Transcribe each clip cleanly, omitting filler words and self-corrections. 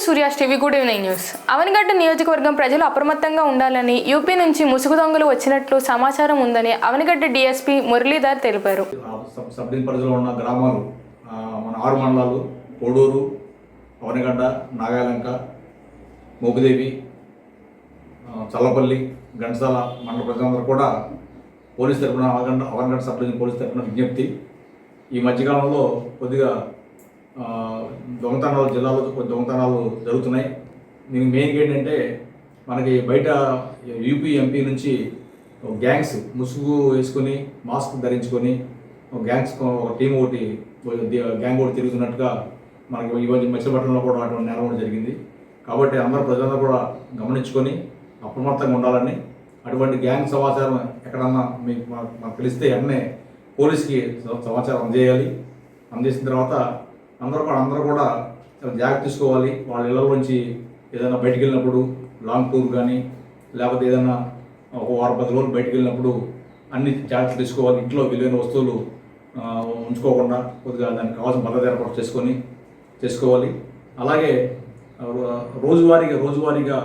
Surya's TV good evening news. Avanigadda నియోజకవర్గం ప్రజలు అప్రమత్తంగా ఉండాలని యూపీ నుంచి ముసుగు దొంగలు వచ్చినట్లు సమాచారం ఉందని అవనిగడ్డ డీఎస్పీ మురళీధర్ తెలిపారు. సబ్ డివిజన్ పరిధిలో ఉన్న గ్రామాలు మన 6 మండలాలు కోడూరు, అవనిగడ్డ, నాగాలంక, మోపిదేవి, చల్లపల్లి, ఘంటసాల మండల ప్రజలందరూ కూడా పోలీస్ తరఫున అవనిగడ్డ సబ్ డివిజన్ పోలీస్ తరఫున విజ్ఞప్తి. ఈ మధ్యకాలంలో కొద్దిగా దొంగతనాలు జిల్లాలో దొంగతనాలు జరుగుతున్నాయి. దీనికి మెయిన్గా ఏంటంటే మనకి బయట యూపీ ఎంపీ నుంచి గ్యాంగ్స్ ముసుగు వేసుకొని మాస్క్ ధరించుకొని గ్యాంగ్స్ ఒక టీం ఒకటి గ్యాంగ్ ఒకటి తిరుగుతున్నట్టుగా మనకి ఈ మచిలీపట్నంలో కూడా అటువంటి నేరం కూడా జరిగింది. కాబట్టి ప్రజలందరూ కూడా గమనించుకొని అప్రమత్తంగా ఉండాలని, అటువంటి గ్యాంగ్ సమాచారం ఎక్కడన్నా మీకు మాకు తెలిస్తే వెంటనే పోలీస్కి సమాచారం అందజేయాలి. అందజేసిన తర్వాత అందరూ కూడా జాగ్రత్త తీసుకోవాలి. వాళ్ళ ఇళ్ళ నుంచి ఏదైనా బయటికి వెళ్ళినప్పుడు లాంగ్ టూర్ కానీ లేకపోతే ఏదైనా ఒక 10 రోజులు బయటికి వెళ్ళినప్పుడు అన్ని జాగ్రత్తలు తీసుకోవాలి. ఇంట్లో విలువైన వస్తువులు ఉంచుకోకుండా కొద్దిగా దానికి కావాల్సిన భద్రత ఏర్పాటు చేసుకోవాలి. అలాగే రోజువారీగా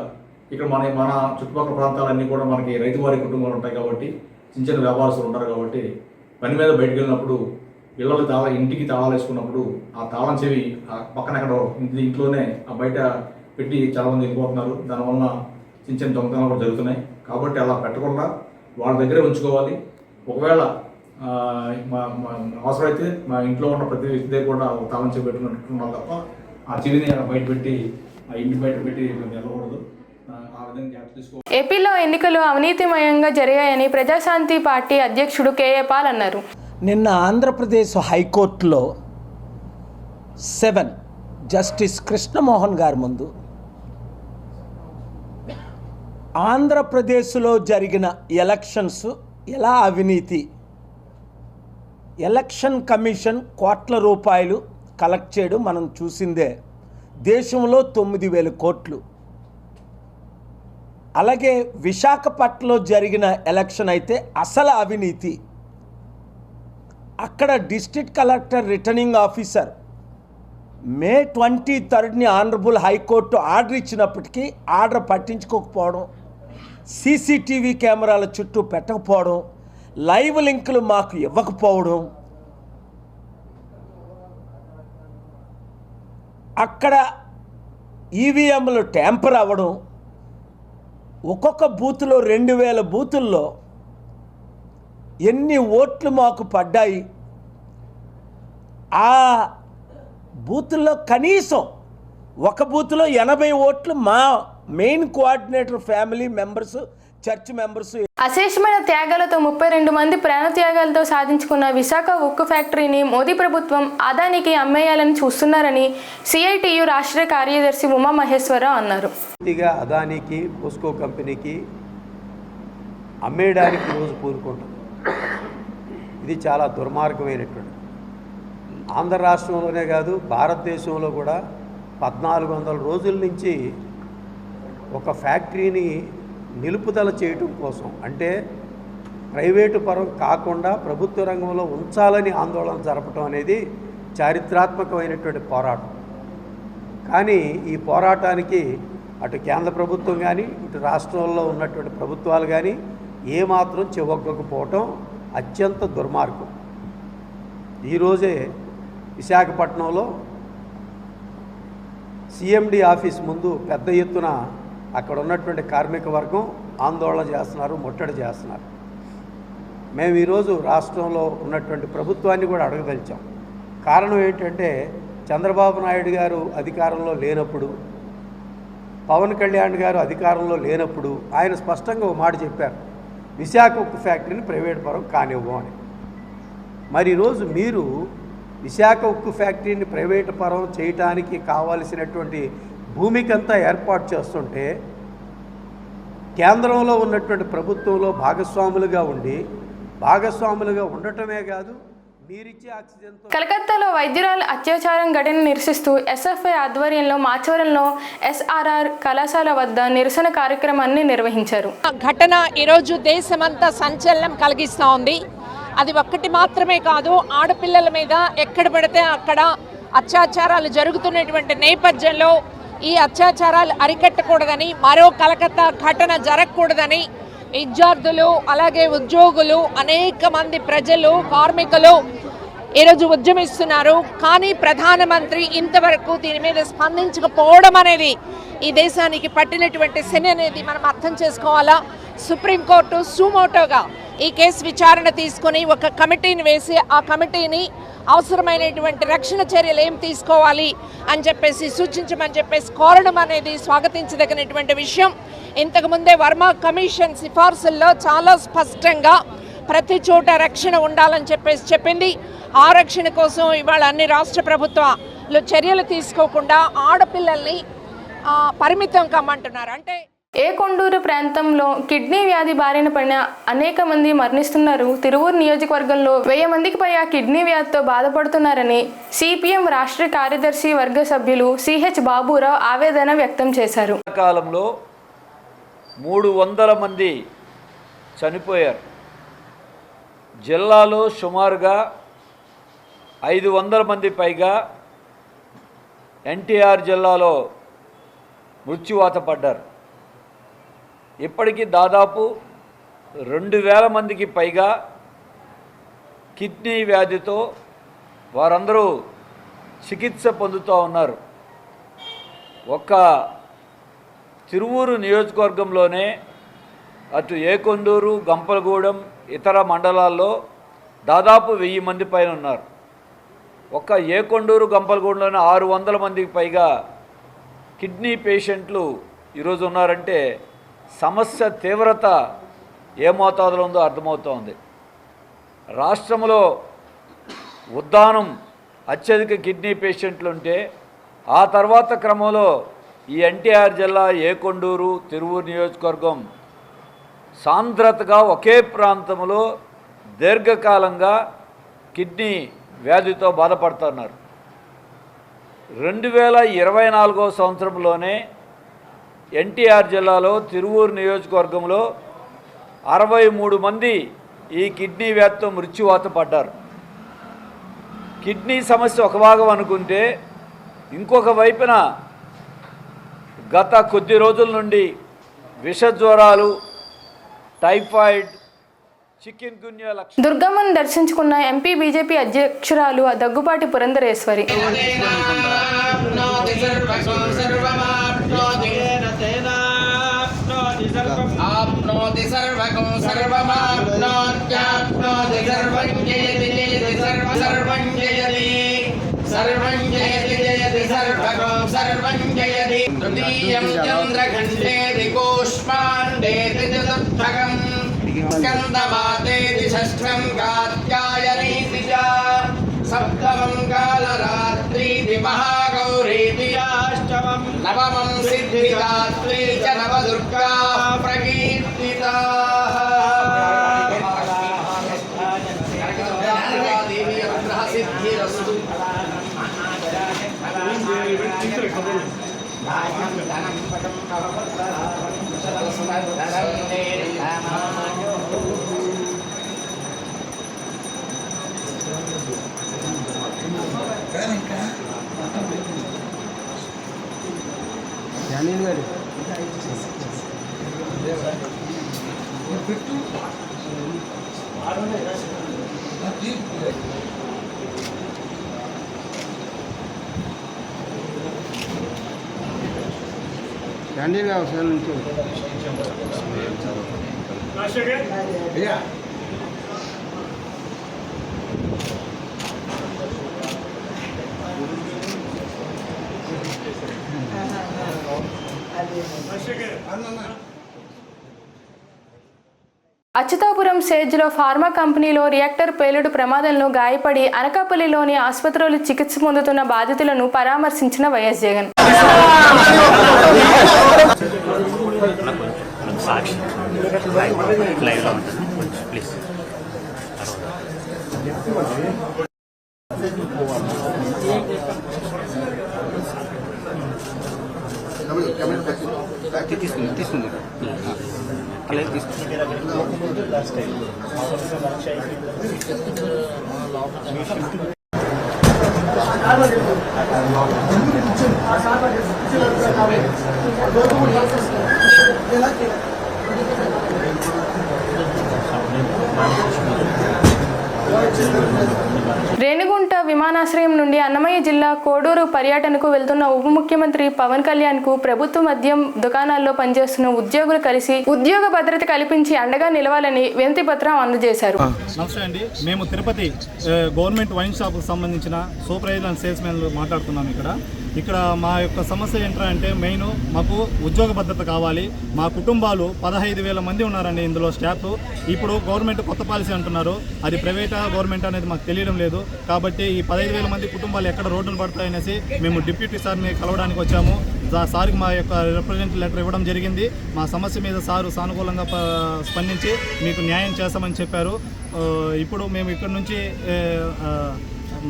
ఇక్కడ మన చుట్టుపక్కల ప్రాంతాలన్నీ కూడా మనకి రైతువారీ కుటుంబాలు ఉంటాయి కాబట్టి చిన్న వ్యాపారస్తులు ఉంటారు కాబట్టి పని మీద బయటకు వెళ్ళినప్పుడు ఇంటికి తాళాలు వేసుకున్నప్పుడు ఆ తాళం చెవి పక్కన ఎక్కడో ఇంట్లోనే ఆ బయట పెట్టి చాలామంది వెళ్ళిపోతున్నారు. దానివల్ల చిన్న దొంగతనాలు కూడా జరుగుతున్నాయి. కాబట్టి అలా పెట్టకుండా వాళ్ళ దగ్గరే ఉంచుకోవాలి. ఒకవేళ అవసరమైతే మా ఇంట్లో ఉన్న ప్రతి వ్యక్తి దగ్గర కూడా ఒక తాళం చెవి పెట్టుకున్నారు తప్ప ఆ చెవిని బయట పెట్టి ఆ ఇంటి బయట పెట్టి వెళ్ళకూడదు. ఆ విధంగా జాగ్రత్త తీసుకోవాలి. ఏపీలో ఎన్నికలు అవినీతిమయంగా జరిగాయని ప్రజాశాంతి పార్టీ అధ్యక్షుడు కేఏ పాల్ అన్నారు. నిన్న ఆంధ్రప్రదేశ్ హైకోర్టులో 7 జస్టిస్ కృష్ణమోహన్ గారి ముందు ఆంధ్రప్రదేశ్లో జరిగిన ఎలక్షన్స్ ఎలా అవినీతి, ఎలక్షన్ కమిషన్ కోట్ల రూపాయలు కలెక్ట్ చేయడం మనం చూసిందే. దేశంలో 9,000 కోట్లు. అలాగే విశాఖపట్నంలో జరిగిన ఎలక్షన్ అయితే అసలు అవినీతి. అక్కడ district collector returning officer May 23 honourable high court order ఇచ్చినప్పటికీ ఆర్డర్ పట్టించుకోకపోవడం, సీసీటీవీ కెమెరాల చుట్టూ పెట్టకపోవడం, లైవ్ లింకులు మాకు ఇవ్వకపోవడం, అక్కడ ఈవీఎంలు ట్యాంపర్ అవ్వడం, ఒక్కొక్క బూత్లో 2,000 బూతుల్లో ఎన్ని ఓట్లు మాకు పడ్డాయి, ఆ బూతుల్లో కనీసం ఒక బూత్లో 80 ఓట్లు మా main coordinator family members, church members. అశేషమైన త్యాగాలతో 32 మంది ప్రాణత్యాగాలతో సాధించుకున్న విశాఖ ఉక్కు ఫ్యాక్టరీని మోదీ ప్రభుత్వం అదానికి అమ్మేయాలని చూస్తున్నారని సిఐటియు రాష్ట్ర కార్యదర్శి ఉమా మహేశ్వరరావు అన్నారు. అదానికి పోస్కో కంపెనీకి అమ్మేయడానికి రోజు పూనుకుంటుంది. ఇది చాలా దుర్మార్గమైనటువంటి. ఆంధ్ర రాష్ట్రంలోనే కాదు భారతదేశంలో కూడా 1400 రోజుల నుంచి ఒక ఫ్యాక్టరీని నిలుపుదల చేయటం కోసం, అంటే ప్రైవేటు పరం కాకుండా ప్రభుత్వ రంగంలో ఉంచాలని ఆందోళన జరపడం అనేది చారిత్రాత్మకమైనటువంటి పోరాటం. కానీ ఈ పోరాటానికి అటు కేంద్ర ప్రభుత్వం కానీ ఇటు రాష్ట్రంలో ఉన్నటువంటి ప్రభుత్వాలు కానీ ఏమాత్రం చెవగ్గకపోవటం అత్యంత దుర్మార్గం. ఈరోజే విశాఖపట్నంలో సిఎండి ఆఫీస్ ముందు పెద్ద ఎత్తున అక్కడ ఉన్నటువంటి కార్మిక వర్గం ఆందోళన చేస్తున్నారు, ముట్టడి చేస్తున్నారు. మేము ఈరోజు రాష్ట్రంలో ఉన్నటువంటి ప్రభుత్వాన్ని కూడా అడగదలిచాం. కారణం ఏంటంటే చంద్రబాబు నాయుడు గారు అధికారంలో లేనప్పుడు, పవన్ కళ్యాణ్ గారు అధికారంలో లేనప్పుడు ఆయన స్పష్టంగా ఒక మాట చెప్పారు, విశాఖ ఉక్కు ఫ్యాక్టరీని ప్రైవేట్ పరం కానివ్వం అని. మరి ఈరోజు మీరు విశాఖ ఉక్కు ఫ్యాక్టరీని ప్రైవేటు పరం చేయటానికి కావాల్సినటువంటి భూమికంతా ఏర్పాటు చేస్తుంటే కేంద్రంలో ఉన్నటువంటి ప్రభుత్వంలో భాగస్వాములుగా ఉండటమే కాదు మీరిచ్చే ఆక్సిజన్తో. కలకత్తాలో వైద్యురాలు అత్యాచారం ఘటన నిరసిస్తూ ఎస్ఎఫ్ఐ ఆధ్వర్యంలో మాచవరంలో ఎస్ఆర్ఆర్ కళాశాల వద్ద నిరసన కార్యక్రమాన్ని నిర్వహించారు. ఘటన ఈరోజు దేశమంతా సంచలనం కలిగిస్తూ ఉంది. అది ఒక్కటి మాత్రమే కాదు, ఆడపిల్లల మీద ఎక్కడ పడితే అక్కడ అత్యాచారాలు జరుగుతున్నటువంటి నేపథ్యంలో ఈ అత్యాచారాలు అరికట్టకూడదని, మరో కలకత్తా ఘటన జరగకూడదని విద్యార్థులు, అలాగే ఉద్యోగులు, అనేక మంది ప్రజలు, కార్మికులు ఈరోజు ఉద్యమిస్తున్నారు. కానీ ప్రధానమంత్రి ఇంతవరకు దీని మీద స్పందించకపోవడం అనేది ఈ దేశానికి పట్టినటువంటి శని అనేది మనం అర్థం చేసుకోవాలా. సుప్రీంకోర్టు సుమోటోగా ఈ కేసు విచారణ తీసుకొని ఒక కమిటీని వేసి ఆ కమిటీని అవసరమైనటువంటి రక్షణ చర్యలు ఏం తీసుకోవాలి అని చెప్పేసి సూచించమని చెప్పేసి కోరడం అనేది స్వాగతించదగినటువంటి విషయం. ఇంతకుముందే వర్మ కమిషన్ సిఫార్సుల్లో చాలా స్పష్టంగా ప్రతి చోట రక్షణ ఉండాలని చెప్పేసి చెప్పింది. ఆ రక్షణ కోసం ఇవాళ అన్ని రాష్ట్ర ప్రభుత్వాలు చర్యలు తీసుకోకుండా ఆడపిల్లల్ని పరిమితం కమ్మంటున్నారు. అంటే ఏకొండూరు ప్రాంతంలో కిడ్నీ వ్యాధి బారిన పడిన అనేక మంది మరణిస్తున్నారు. తిరువూరు నియోజకవర్గంలో 1000 మందికి పైగా కిడ్నీ వ్యాధితో బాధపడుతున్నారని సిపిఎం రాష్ట్ర కార్యదర్శి వర్గ సభ్యులు సిహెచ్ బాబురావు ఆవేదన వ్యక్తం చేశారు. కాలంలో 300 మంది చనిపోయారు. జిల్లాలో సుమారుగా 500 మంది పైగా ఎన్టీఆర్ జిల్లాలో మృత్యువాత పడ్డారు. ఇప్పటికీ దాదాపు 2000 మందికి పైగా కిడ్నీ వ్యాధితో వారందరూ చికిత్స పొందుతూ ఉన్నారు. ఒక్క తిరువూరు నియోజకవర్గంలోనే అటు ఏకొండూరు, గంపలగూడెం, ఇతర మండలాల్లో దాదాపు 1000 మంది పైన ఉన్నారు. ఒక్క ఏకొండూరు, గంపలగూడెంలోనే 600 మందికి పైగా కిడ్నీ పేషెంట్లు ఈరోజు ఉన్నారంటే సమస్య తీవ్రత ఏ మోతాదులో ఉందో అర్థమవుతోంది. రాష్ట్రంలో ఉద్దానం అత్యధిక కిడ్నీ పేషెంట్లు ఉంటే ఆ తర్వాత క్రమంలో ఈ ఎన్టీఆర్ జిల్లా, ఏకొండూరు, తిరువూరు నియోజకవర్గం సాంద్రతగా ఒకే ప్రాంతంలో దీర్ఘకాలంగా కిడ్నీ వ్యాధితో బాధపడుతున్నారు. 2024వ సంవత్సరంలోనే ఎన్టీఆర్ జిల్లాలో తిరువూరు నియోజకవర్గంలో 63 మంది ఈ కిడ్నీ వ్యాధితో మృత్యువాత పడ్డారు. కిడ్నీ సమస్య ఒక భాగం అనుకుంటే ఇంకొక వైపున గత కొద్ది రోజుల నుండి విషజ్వరాలు, టైఫాయిడ్, చికెన్ గున్యా దుర్గమ్మను దర్శించుకున్న ఎంపీ బీజేపీ అధ్యక్షురాలు దగ్గుబాటి పురంధరేశ్వరి. ఆప్నోతి సర్వకం సర్వమాప్నోత్యాప్నోతి సర్వం జయతి జయతి సర్వం జయతి సర్వం జయతి జయతి సర్వకం సర్వం జయతి తృతీయం చంద్రఘంటేతి కూష్మాండేతి చతుర్థకం స్కందమాతేతి షష్ఠం కాత్యాయనీతి చ సప్తమం కాలరాత్రీతి మహాగౌరీతి అష్టమం నవమం సిద్ధిదాత్రీ చ నవదుర్గా ప్రకీర్తితాః. దేవి అనుగ్రహ సిద్ధిరస్తు. క్యాంటీన్గా ఒకసారి నుంచి అచ్యుతాపురం సేజ్లో ఫార్మా కంపెనీలో రియాక్టర్ పేలుడు ప్రమాదంలో గాయపడి అనకాపల్లిలోని ఆసుపత్రిలో చికిత్స పొందుతున్న బాధితులను పరామర్శించిన వైఎస్ జగన్. తీసుకుంది అలాగే తీసుకుంది. రేణిగుంట విమానాశ్రయం నుండి అన్నమయ్య జిల్లా కోడూరు పర్యటనకు వెళ్తున్న ఉప ముఖ్యమంత్రి పవన్ కళ్యాణ్ కు ప్రభుత్వ మద్యం దుకాణాల్లో పనిచేస్తున్న ఉద్యోగులు కలిసి ఉద్యోగ భద్రత కల్పించి అండగా నిలవాలని వినతి పత్రం అందజేశారు. నమస్తే అండి, మేము తిరుపతి గవర్నమెంట్ వైన్ షాప్కి సంబంధించిన సూపర్వైజర్ అండ్ సేల్స్ మెన్లు మాట్లాడుతున్నాం. ఇక్కడ మా యొక్క సమస్య ఏంటంటే మెయిన్ మాకు ఉద్యోగ భద్రత కావాలి. మా కుటుంబాలు 15,000 మంది ఉన్నారండి ఇందులో స్టాఫ్. ఇప్పుడు గవర్నమెంట్ కొత్త పాలసీ అంటున్నారు, అది ప్రైవేటా గవర్నమెంట్ అనేది మాకు తెలియడం లేదు. కాబట్టి ఈ 15,000 మంది కుటుంబాలు ఎక్కడ రోడ్డును పడతాయనేసి మేము డిప్యూటీ సార్ని కలవడానికి వచ్చాము. సార్కి మా యొక్క రిప్రజెంటేటివ్ లెటర్ ఇవ్వడం జరిగింది. మా సమస్య మీద సారు సానుకూలంగా స్పందించి మీకు న్యాయం చేస్తామని చెప్పారు. ఇప్పుడు మేము ఇక్కడ నుంచి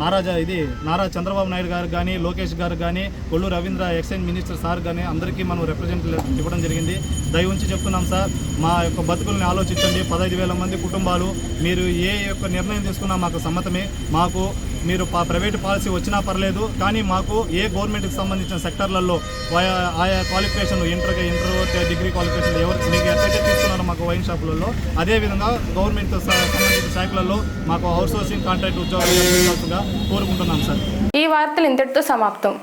నారా చంద్రబాబు నాయుడు గారు కానీ, లోకేష్ గారు కానీ, Kollu Ravindra excise minister sir కానీ అందరికీ మనం రిప్రజెంటేటివ్ ఇవ్వడం జరిగింది. దయ ఉంచి చెప్తున్నాం సార్, మా యొక్క బతుకుల్ని ఆలోచించండి. 15,000 మంది కుటుంబాలు, మీరు ఏ యొక్క నిర్ణయం తీసుకున్నా మాకు సమ్మతమే. మాకు మీరు ప్రైవేట్ పాలసీ వచ్చినా పర్లేదు, కానీ మాకు ఏ గవర్నమెంట్కి సంబంధించిన సెక్టర్లలో ఆయా క్వాలిఫికేషన్లు ఇంటర్ డిగ్రీ క్వాలిఫికేషన్లు ఎవరు మీకు ఎట్లయితే తీసుకున్నారో మాకు వైన్ షాపులలో, అదేవిధంగా గవర్నమెంట్ సంబంధించిన శాఖలలో మాకు అవుట్ సోర్సింగ్ కాంట్రాక్ట్ ఉద్యోగాలు కోరుకుంటున్నాం సార్. ఈ వార్తలు ఇంతటితో సమాప్తం.